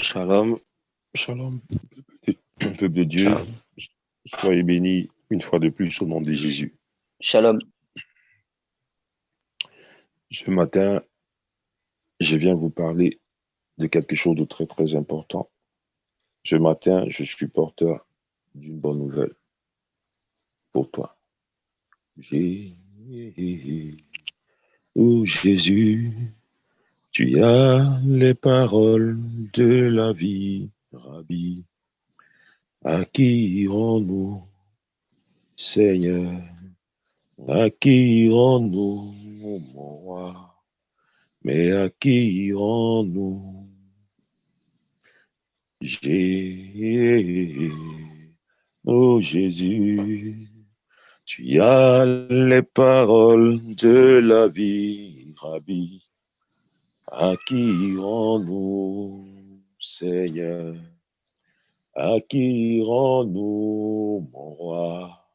Shalom, shalom, peuple de Dieu, Shalom. soyez bénis une fois de plus au nom de Jésus. Shalom. Ce matin, je viens vous parler de quelque chose de très très important. Ce matin, je suis porteur d'une bonne nouvelle pour toi. Oh Jésus, tu as les paroles de la vie, Rabbi. À qui irons-nous, Seigneur? À qui irons-nous, mon roi? Mais à qui irons-nous? Oh Jésus, tu as les paroles de la vie, Rabbi. À qui irons-nous, Seigneur? À qui irons-nous, mon roi?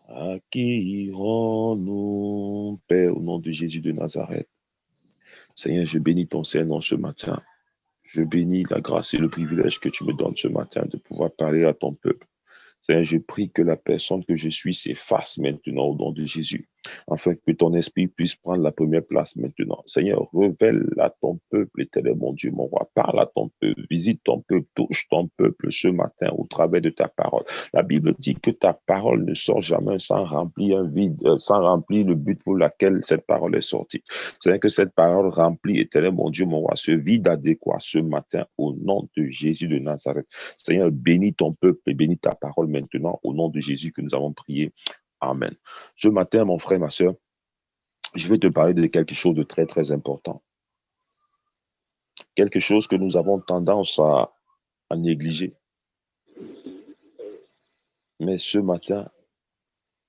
À qui irons-nous, Père, au nom de Jésus de Nazareth? Seigneur, je bénis ton Saint-Nom ce matin. Je bénis la grâce et le privilège que tu me donnes ce matin de pouvoir parler à ton peuple. Seigneur, je prie que la personne que je suis s'efface maintenant au nom de Jésus, afin que ton esprit puisse prendre la première place maintenant. Seigneur, révèle à ton peuple, éternel mon Dieu, mon roi, parle à ton peuple, visite ton peuple, touche ton peuple ce matin au travers de ta parole. La Bible dit que ta parole ne sort jamais sans remplir un vide, sans remplir le but pour lequel cette parole est sortie. Seigneur, que cette parole remplit, éternel mon Dieu, mon roi, ce vide adéquat ce matin au nom de Jésus de Nazareth. Seigneur, bénis ton peuple et bénis ta parole maintenant au nom de Jésus que nous avons prié. Amen. Ce matin, mon frère, ma soeur, je vais te parler de quelque chose de très, très important. Quelque chose que nous avons tendance à négliger. Mais ce matin,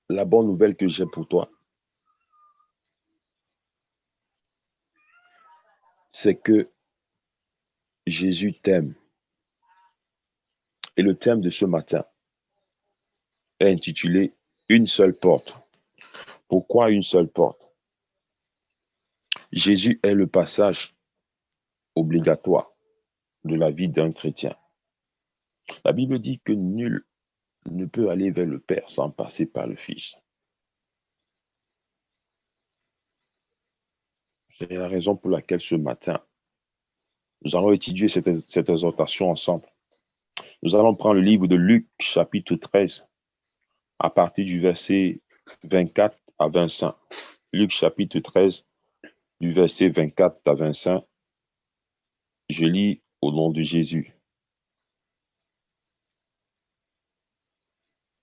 la bonne nouvelle que j'ai pour toi, c'est que Jésus t'aime. Et le thème de ce matin est intitulé Une seule porte. Pourquoi une seule porte? Jésus est le passage obligatoire de la vie d'un chrétien. La Bible dit que nul ne peut aller vers le Père sans passer par le Fils. C'est la raison pour laquelle ce matin, nous allons étudier cette exhortation ensemble. Nous allons prendre le livre de Luc, chapitre 13, à partir du verset 24 à 25. Luc, chapitre 13, du verset 24 à 25. Je lis au nom de Jésus.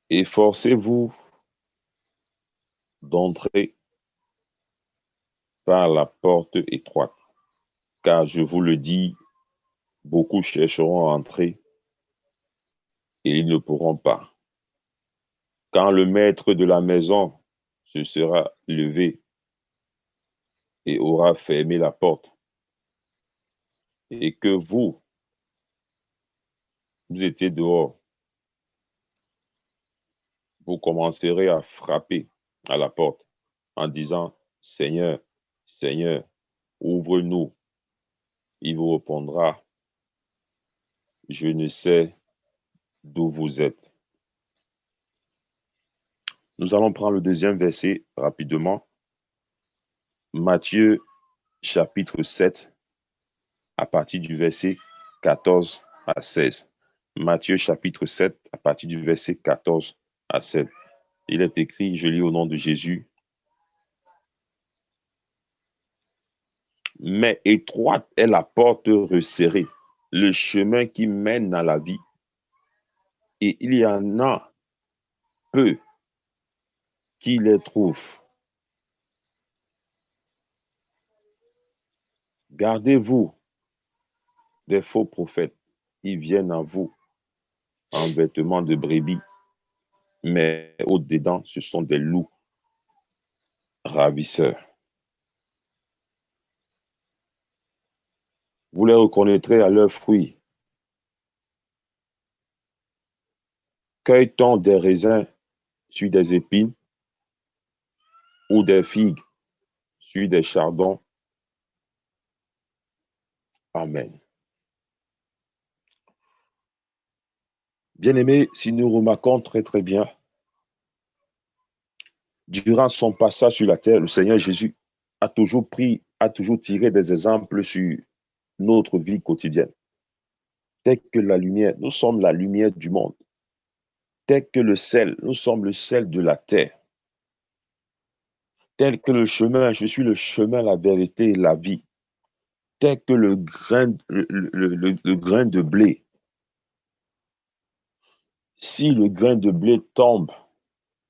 Efforcez-vous d'entrer par la porte étroite, car je vous le dis, beaucoup chercheront à entrer et ils ne pourront pas. Quand le maître de la maison se sera levé et aura fermé la porte, et que vous étiez dehors, vous commencerez à frapper à la porte en disant, Seigneur, Seigneur, ouvre-nous. Il vous répondra, je ne sais d'où vous êtes. Nous allons prendre le deuxième verset rapidement. Matthieu chapitre 7, à partir du verset 14 à 16. Matthieu chapitre 7, à partir du verset 14 à 16. Il est écrit, je lis au nom de Jésus, mais étroite est la porte resserrée, le chemin qui mène à la vie, et il y en a peu qui les trouvent. Gardez-vous des faux prophètes qui viennent à vous en vêtements de brebis, mais au-dedans, ce sont des loups ravisseurs. Vous les reconnaîtrez à leurs fruits. Cueille-t-on des raisins sur des épines ou des figues sur des chardons? Amen. Bien-aimés, si nous remarquons très très bien, durant son passage sur la terre, le Seigneur Jésus a toujours tiré des exemples sur notre vie quotidienne. Tel que la lumière, nous sommes la lumière du monde. Tel que le sel, nous sommes le sel de la terre. Tel que le chemin, je suis le chemin, la vérité et la vie. Tel que le grain de blé. Si le grain de blé tombe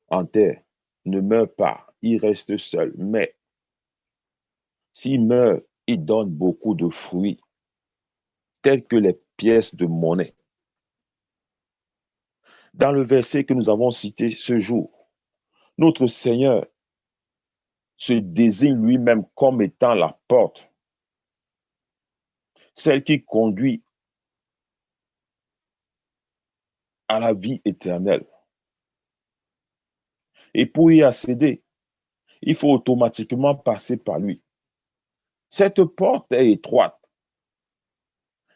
en terre, ne meurt pas, il reste seul. Mais s'il meurt, il donne beaucoup de fruits, tels que les pièces de monnaie. Dans le verset que nous avons cité ce jour, notre Seigneur se désigne lui-même comme étant la porte, celle qui conduit à la vie éternelle. Et pour y accéder, il faut automatiquement passer par lui. Cette porte est étroite,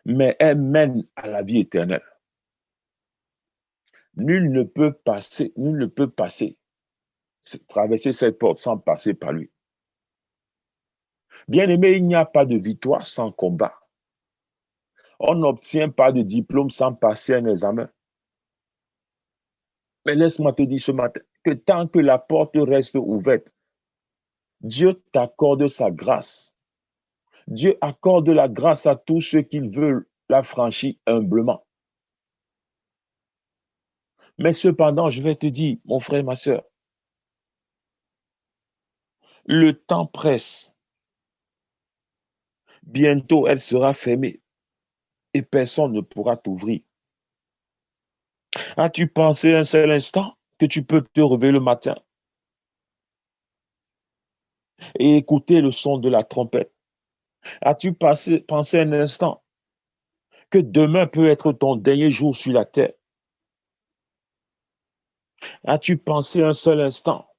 mais elle mène à la vie éternelle. Nul ne peut passer, traverser cette porte sans passer par lui. Bien-aimé, il n'y a pas de victoire sans combat. On n'obtient pas de diplôme sans passer un examen. Mais laisse-moi te dire ce matin que tant que la porte reste ouverte, Dieu t'accorde sa grâce. Dieu accorde la grâce à tous ceux qui veulent la franchir humblement. Mais cependant, je vais te dire, mon frère, ma soeur, le temps presse. Bientôt, elle sera fermée et personne ne pourra t'ouvrir. As-tu pensé un seul instant que tu peux te réveiller le matin et écouter le son de la trompette? As-tu pensé un instant que demain peut être ton dernier jour sur la terre? As-tu pensé un seul instant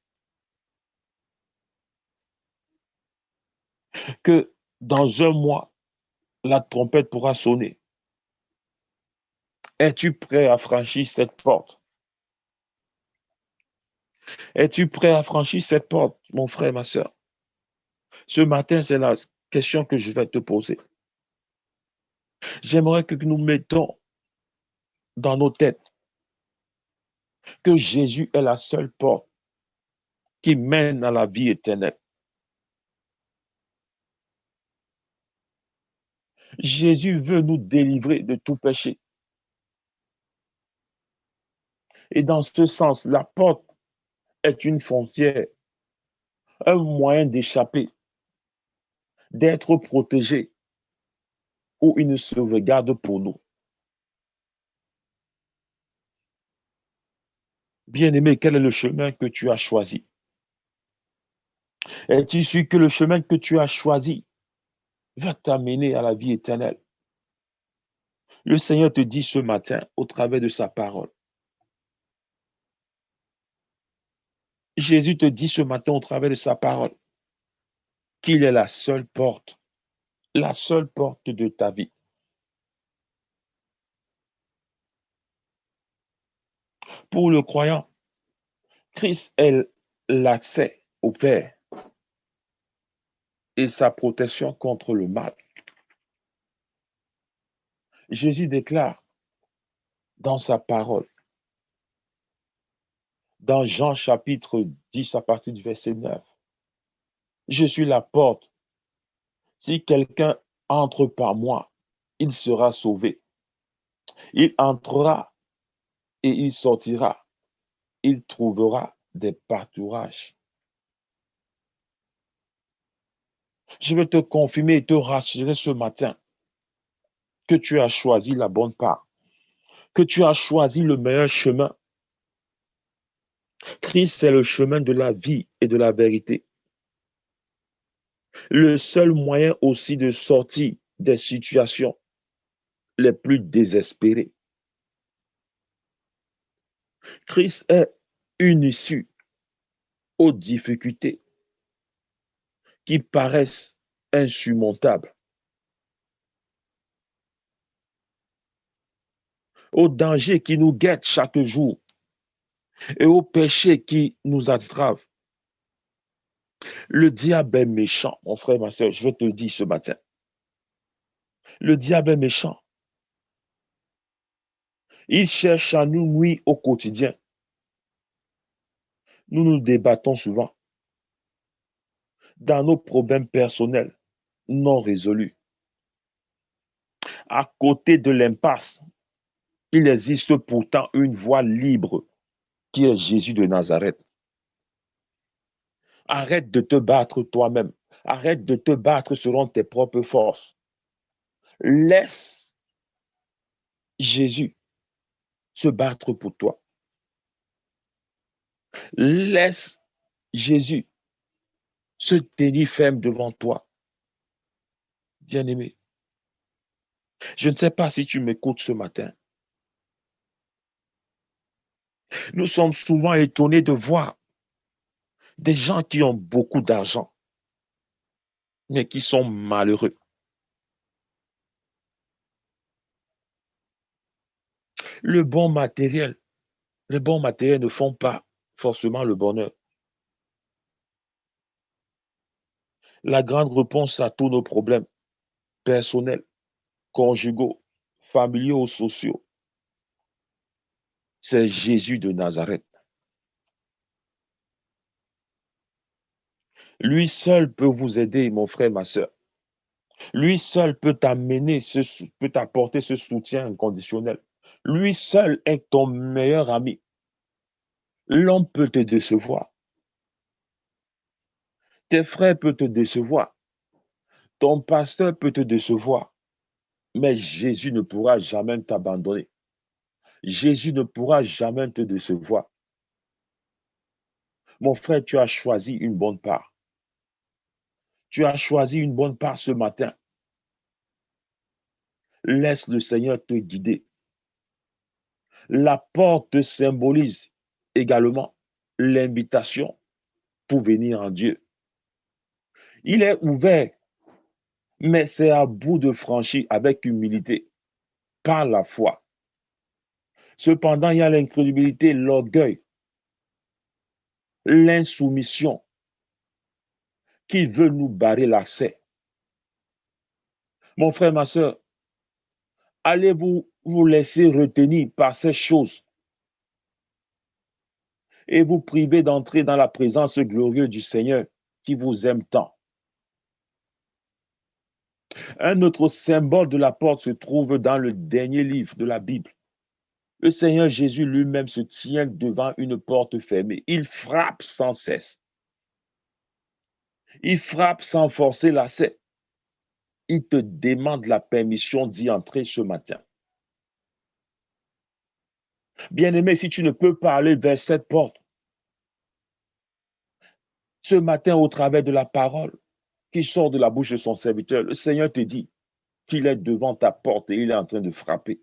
que dans un mois, la trompette pourra sonner? Es-tu prêt à franchir cette porte? Es-tu prêt à franchir cette porte, mon frère, ma soeur? Ce matin, c'est la question que je vais te poser. J'aimerais que nous mettons dans nos têtes que Jésus est la seule porte qui mène à la vie éternelle. Jésus veut nous délivrer de tout péché. Et dans ce sens, la porte est une frontière, un moyen d'échapper, d'être protégé ou une sauvegarde pour nous. Bien-aimé, quel est le chemin que tu as choisi? Est-il sûr que le chemin que tu as choisi va t'amener à la vie éternelle? Le Seigneur te dit ce matin au travers de sa parole. Jésus te dit ce matin au travers de sa parole qu'il est la seule porte de ta vie. Pour le croyant, Christ est l'accès au Père et sa protection contre le mal. Jésus déclare dans sa parole, dans Jean chapitre 10 à partir du verset 9, je suis la porte. Si quelqu'un entre par moi, il sera sauvé. Il entrera et il sortira. Il trouvera des pâturages. Je vais te confirmer et te rassurer ce matin que tu as choisi la bonne part, que tu as choisi le meilleur chemin. Christ, c'est le chemin de la vie et de la vérité. Le seul moyen aussi de sortir des situations les plus désespérées. Christ est une issue aux difficultés qui paraissent insurmontables. aux dangers qui nous guettent chaque jour et aux péchés qui nous entravent. Le diable est méchant, mon frère, ma soeur, je vais te le dire ce matin. Le diable est méchant. Il cherche à nous nuire au quotidien. Nous nous débattons souvent dans nos problèmes personnels non résolus. À côté de l'impasse, il existe pourtant une voie libre qui est Jésus de Nazareth. Arrête de te battre toi-même. Arrête de te battre selon tes propres forces. Laisse Jésus se battre pour toi. Laisse Jésus se tenir ferme devant toi. Bien-aimé, je ne sais pas si tu m'écoutes ce matin. Nous sommes souvent étonnés de voir des gens qui ont beaucoup d'argent, mais qui sont malheureux. Le bon matériel, les bons matériels ne font pas forcément le bonheur. La grande réponse à tous nos problèmes personnels, conjugaux, familiaux ou sociaux, c'est Jésus de Nazareth. Lui seul peut vous aider, mon frère, ma soeur. Lui seul peut peut t'apporter ce soutien inconditionnel. Lui seul est ton meilleur ami. L'homme peut te décevoir. Tes frères peuvent te décevoir. Ton pasteur peut te décevoir. Mais Jésus ne pourra jamais t'abandonner. Jésus ne pourra jamais te décevoir. Mon frère, tu as choisi une bonne part. Tu as choisi une bonne part ce matin. Laisse le Seigneur te guider. La porte symbolise également l'invitation pour venir en Dieu. Il est ouvert, mais c'est à vous de franchir avec humilité, par la foi. Cependant, il y a l'incrédulité, l'orgueil, l'insoumission qui veut nous barrer l'accès. Mon frère, ma soeur, allez-vous vous laisser retenir par ces choses et vous priver d'entrer dans la présence glorieuse du Seigneur qui vous aime tant. Un autre symbole de la porte se trouve dans le dernier livre de la Bible. Le Seigneur Jésus lui-même se tient devant une porte fermée. Il frappe sans cesse. Il frappe sans forcer l'accès. Il te demande la permission d'y entrer ce matin. Bien-aimé, si tu ne peux pas aller vers cette porte, ce matin, au travers de la parole qui sort de la bouche de son serviteur, le Seigneur te dit qu'il est devant ta porte et il est en train de frapper.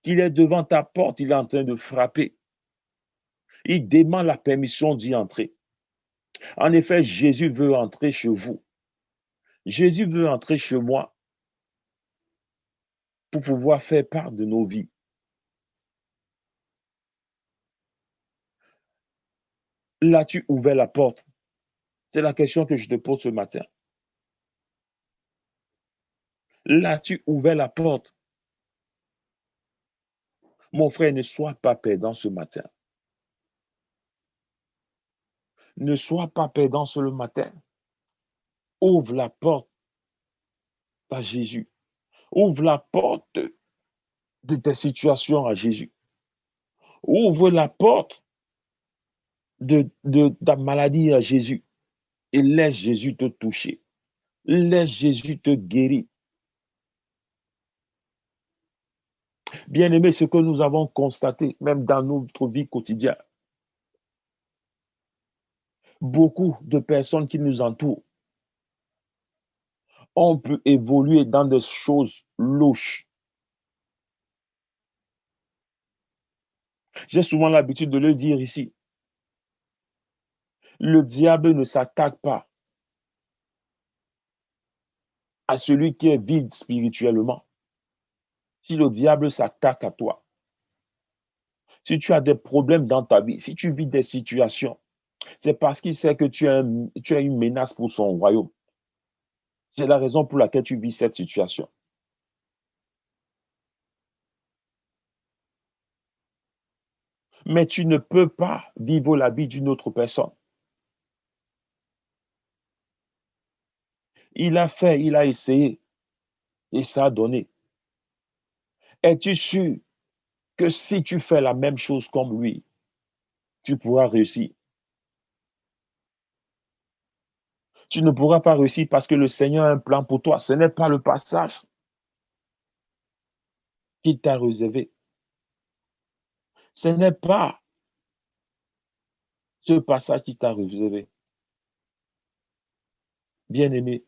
Qu'il est devant ta porte, il est en train de frapper. Il demande la permission d'y entrer. En effet, Jésus veut entrer chez vous. Jésus veut entrer chez moi pour pouvoir faire part de nos vies. L'as-tu ouvert la porte? C'est la question que je te pose ce matin. L'as-tu ouvert la porte? Mon frère, ne sois pas perdant ce matin. Ne sois pas perdant ce matin. Ouvre la porte à Jésus. Ouvre la porte de tes situations à Jésus. Ouvre la porte de ta maladie à Jésus et laisse Jésus te toucher. Laisse Jésus te guérir. Bien-aimé, ce que nous avons constaté, même dans notre vie quotidienne, beaucoup de personnes qui nous entourent, on peut évoluer dans des choses louches. J'ai souvent l'habitude de le dire ici. Le diable ne s'attaque pas à celui qui est vide spirituellement. Si le diable s'attaque à toi, si tu as des problèmes dans ta vie, si tu vis des situations, c'est parce qu'il sait que tu es une menace pour son royaume. C'est la raison pour laquelle tu vis cette situation. Mais tu ne peux pas vivre la vie d'une autre personne. Il a fait, il a essayé et ça a donné. Es-tu sûr que si tu fais la même chose comme lui, tu pourras réussir? Tu ne pourras pas réussir parce que le Seigneur a un plan pour toi. Ce n'est pas le passage qu'il t'a réservé. Ce n'est pas ce passage qu'il t'a réservé. Bien-aimé,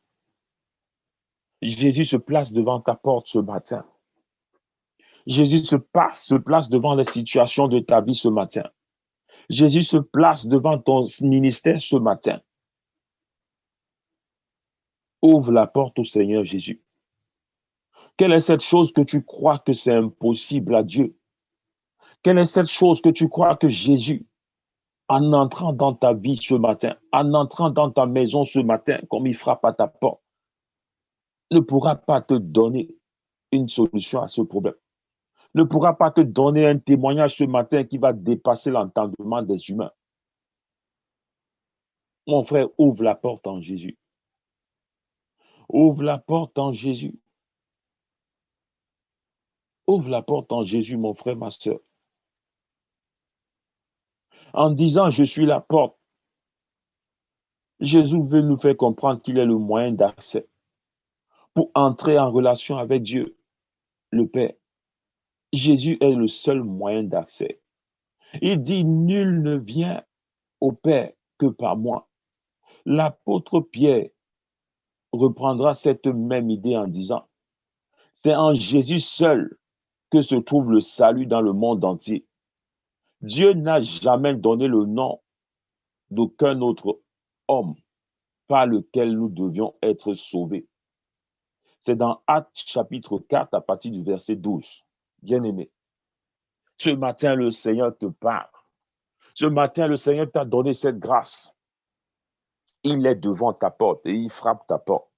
Jésus se place devant ta porte ce matin. Jésus se place devant les situations de ta vie ce matin. Jésus se place devant ton ministère ce matin. Ouvre la porte au Seigneur Jésus. Quelle est cette chose que tu crois que c'est impossible à Dieu? Quelle est cette chose que tu crois que Jésus, en entrant dans ta vie ce matin, en entrant dans ta maison ce matin, comme il frappe à ta porte, ne pourra pas te donner une solution à ce problème? Ne pourra pas te donner un témoignage ce matin qui va dépasser l'entendement des humains? Mon frère, ouvre la porte en Jésus. Ouvre la porte en Jésus. Ouvre la porte en Jésus, mon frère, ma soeur. En disant, je suis la porte, Jésus veut nous faire comprendre qu'il est le moyen d'accès pour entrer en relation avec Dieu, le Père. Jésus est le seul moyen d'accès. Il dit, nul ne vient au Père que par moi. L'apôtre Pierre reprendra cette même idée en disant, c'est en Jésus seul que se trouve le salut dans le monde entier. Dieu n'a jamais donné le nom d'aucun autre homme par lequel nous devions être sauvés. C'est dans Actes chapitre 4 à partir du verset 12. Bien-aimé, ce matin, le Seigneur te parle. Ce matin, le Seigneur t'a donné cette grâce. Il est devant ta porte et il frappe ta porte.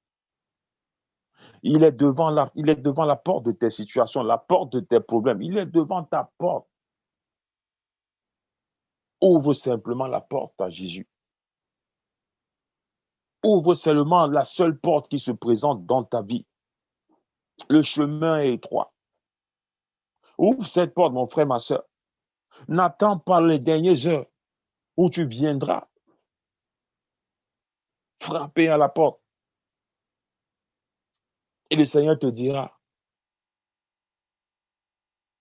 Il est devant la porte de tes situations, la porte de tes problèmes. Il est devant ta porte. Ouvre simplement la porte à Jésus. Ouvre seulement la seule porte qui se présente dans ta vie. Le chemin est étroit. Ouvre cette porte, mon frère, ma soeur. N'attends pas les dernières heures où tu viendras frapper à la porte. Et le Seigneur te dira,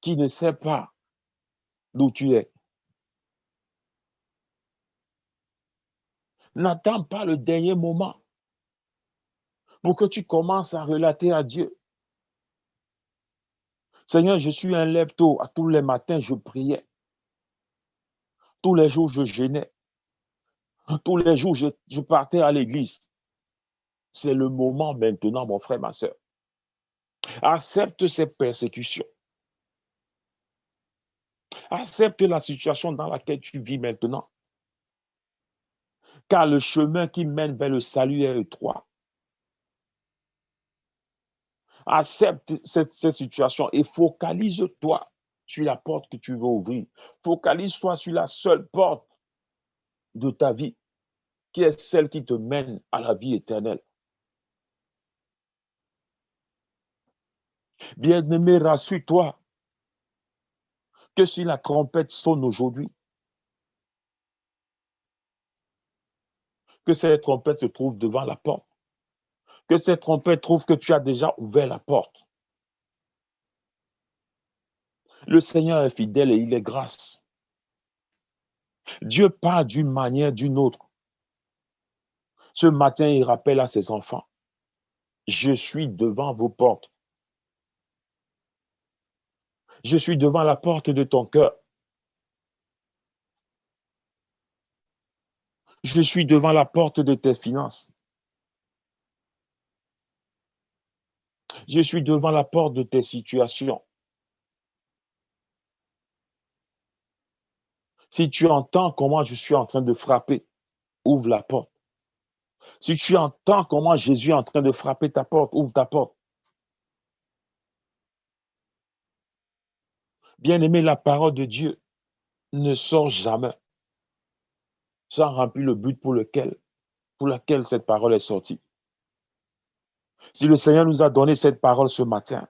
qui ne sait pas d'où tu es. N'attends pas le dernier moment pour que tu commences à relater à Dieu. Seigneur, je suis un lève-tôt. À tous les matins, je priais. Tous les jours, je jeûnais. Tous les jours, je partais à l'église. C'est le moment maintenant, mon frère, ma soeur. Accepte ces persécutions. Accepte la situation dans laquelle tu vis maintenant. Car le chemin qui mène vers le salut est étroit. Accepte cette situation et focalise-toi sur la porte que tu veux ouvrir. Focalise-toi sur la seule porte de ta vie, qui est celle qui te mène à la vie éternelle. Bien-aimé, rassure-toi que si la trompette sonne aujourd'hui, que cette trompette se trouve devant la porte, que cette trompette trouve que tu as déjà ouvert la porte. Le Seigneur est fidèle et il est grâce. Dieu parle d'une manière, d'une autre. Ce matin, il rappelle à ses enfants, je suis devant vos portes. Je suis devant la porte de ton cœur. Je suis devant la porte de tes finances. Je suis devant la porte de tes situations. Si tu entends comment je suis en train de frapper, ouvre la porte. Si tu entends comment Jésus est en train de frapper ta porte, ouvre ta porte. Bien-aimé, la parole de Dieu ne sort jamais sans remplir le but pour lequel cette parole est sortie. Si le Seigneur nous a donné cette parole ce matin,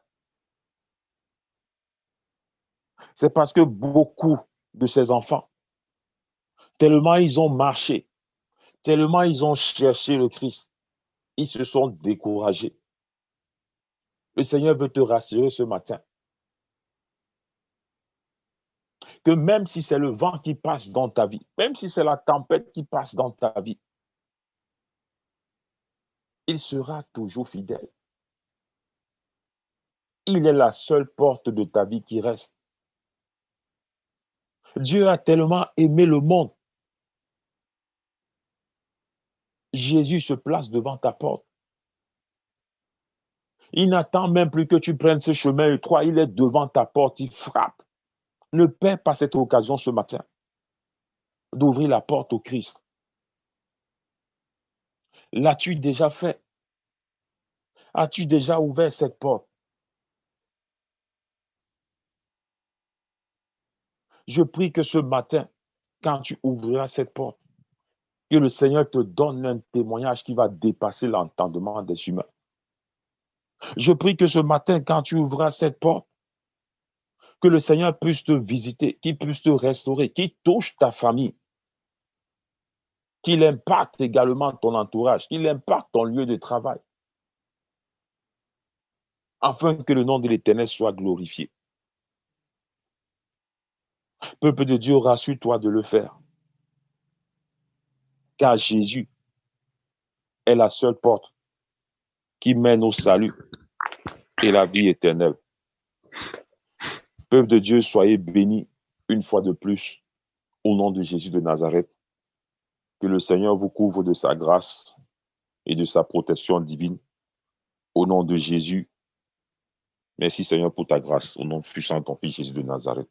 c'est parce que beaucoup de ses enfants, tellement ils ont marché, tellement ils ont cherché le Christ, ils se sont découragés. Le Seigneur veut te rassurer ce matin que même si c'est le vent qui passe dans ta vie, même si c'est la tempête qui passe dans ta vie, il sera toujours fidèle. Il est la seule porte de ta vie qui reste. Dieu a tellement aimé le monde. Jésus se place devant ta porte. Il n'attend même plus que tu prennes ce chemin étroit. Il est devant ta porte, il frappe. Ne perds pas cette occasion ce matin d'ouvrir la porte au Christ. L'as-tu déjà fait? As-tu déjà ouvert cette porte? Je prie que ce matin, quand tu ouvriras cette porte, que le Seigneur te donne un témoignage qui va dépasser l'entendement des humains. Je prie que ce matin, quand tu ouvriras cette porte, que le Seigneur puisse te visiter, qu'il puisse te restaurer, qu'il touche ta famille, qu'il impacte également ton entourage, qu'il impacte ton lieu de travail, afin que le nom de l'Éternel soit glorifié. Peuple de Dieu, rassure-toi de le faire, car Jésus est la seule porte qui mène au salut et la vie éternelle. Peuple de Dieu, soyez bénis une fois de plus au nom de Jésus de Nazareth. Que le Seigneur vous couvre de sa grâce et de sa protection divine. Au nom de Jésus, merci Seigneur pour ta grâce. Au nom puissant de ton Fils Jésus de Nazareth.